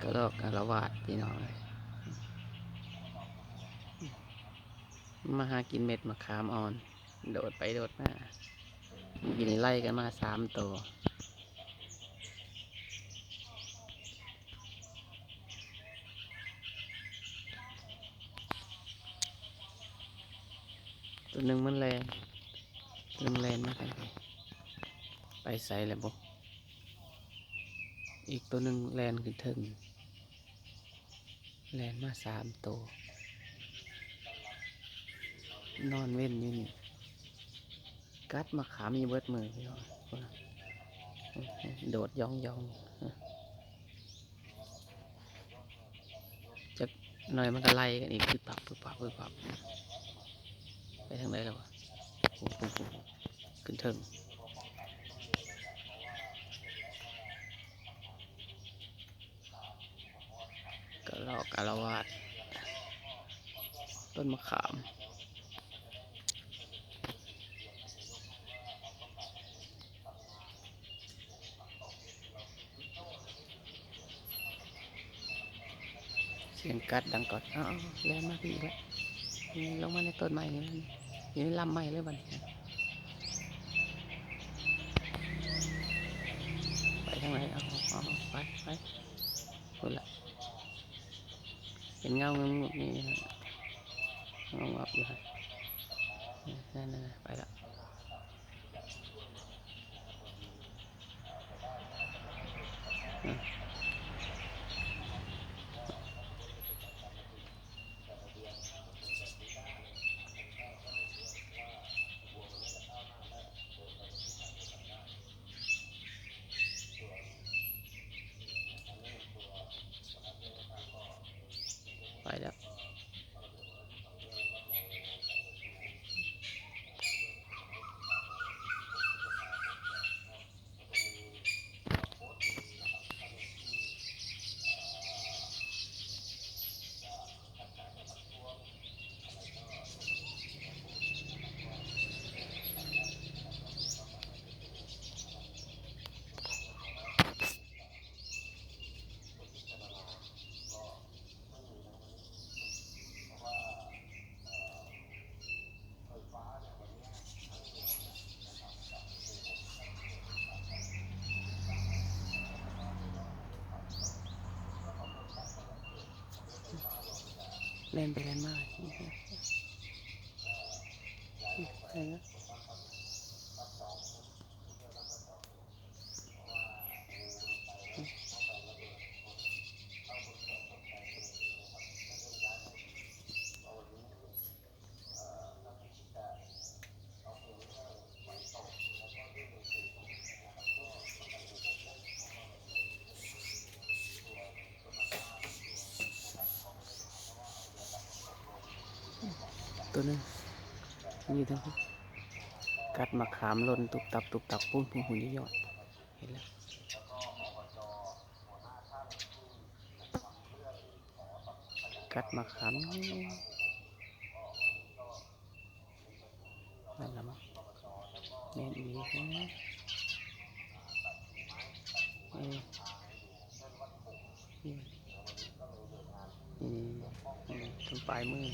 กระรอกอารวาสพี่น้องเลยมาหากินเม็ดมะขามอ่อน โดดไปโดดมากินไล่กันมา3 ตัวตัวหนึ่งมันแลนตัวหนึ่งแลนมาไปใส่แล้วบ่อีกตัวหนึ่งแลนขึ้นถึงแลนมา3 ตัวนอนเว้นอยู่นี่กัดมะขามมีเบิดมือพี่น้องโดดย่องย่องจะหน่อยมันก็ไล่กันอีกคือปับคือปับคือปับไปทางไหนแล้ววะขึ้นถึงกระรอกอารวาสต้นมะขามเสียงกัดดังก่อนอ้าวแรงมากพี่แล้วลงมาในต้นไม้นี่อยู่ในลำไม้เลยบัดนี้ไปทางไหนเอาไปคนละเห็นเงางงนี่นะเงางับอยู่นั่นไปละไปแล้วเล่นไปเล่นมากไปแล้วตัวนึงอยู่ทั้งกัดมะขามล่นตุบตับปุ้นหุ่นยอดเห็นแล้วกัดมะขามนั่นละมั้งแม่นอีกนะนี่ตรงปลายมือ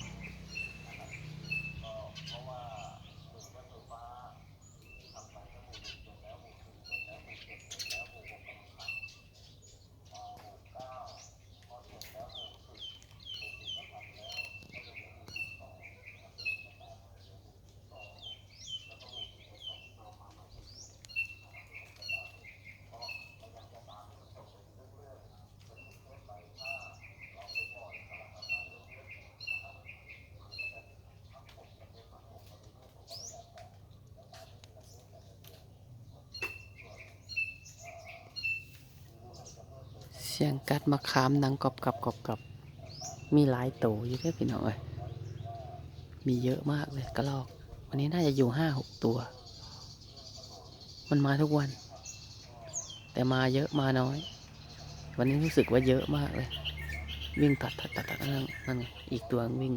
เสียงกัดมะขามดังกรอบมีหลายตัวอยู่ด้วยพี่น้องเอ้ยมีเยอะมากเลยกระรอกวันนี้น่าจะอยู่5-6 ตัวมันมาทุกวันแต่มาเยอะมาน้อยวันนี้รู้สึกว่าเยอะมากเลยวิ่งตัดนั่นอีกตัววิ่ง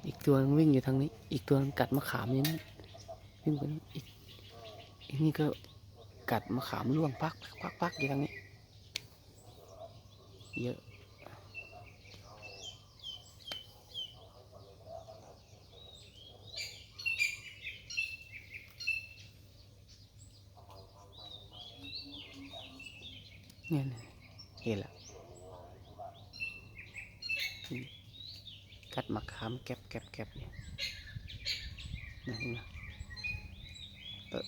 อีกตัววิ่งอยู่ทางนี้อีกตัวกัดมะขามอยู่นั่นวิ่งไปนี่อีกนี่ก็ กัดมะขามร่วงพักพักพักอยู่ทางนี้เยอะเนี่ยเห็นละกัดมะขามแก็บแก็บแก็บเนี่ยนะ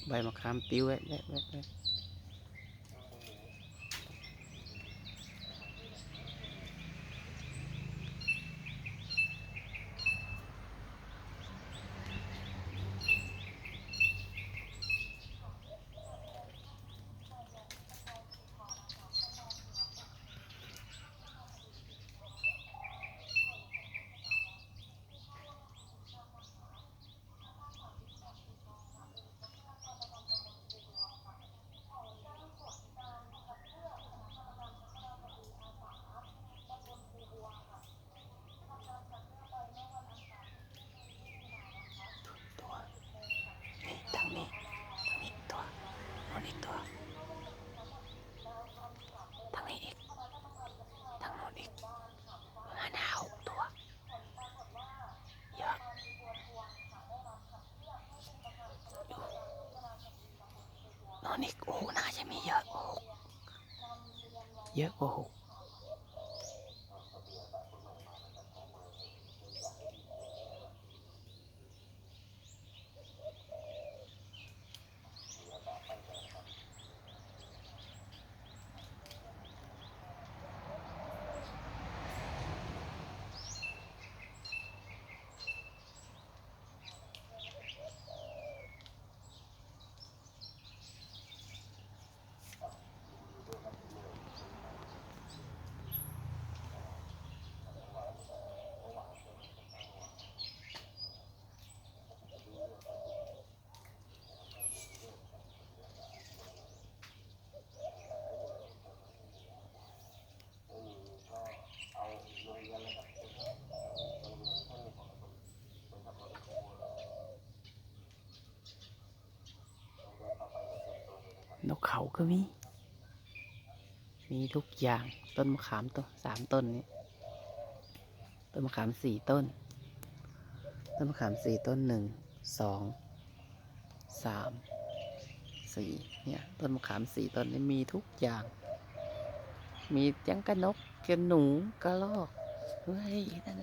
ใบมะขามปิ้วแวะแวะแวะแวะตัวนี่ทางนี้ตัวโน่นอีกตัวทางนี้อีกทางโน้นอีกประมาณ5-6 ตัวเยอะโน่นอีกโอ้น่าจะมีเยอะกว่า6เยอะกว่า6นกเขาก็มีทุกอย่างต้นมะขามต้น3 ต้นนี้ต้นมะขาม4 ต้นต้นมะขาม4 ต้น1 2 3 4เนี่ยต้นมะขาม4 ต้นนี้มีทุกอย่างมียังกระนกกระหนูกระรอกเฮ้ยนั่น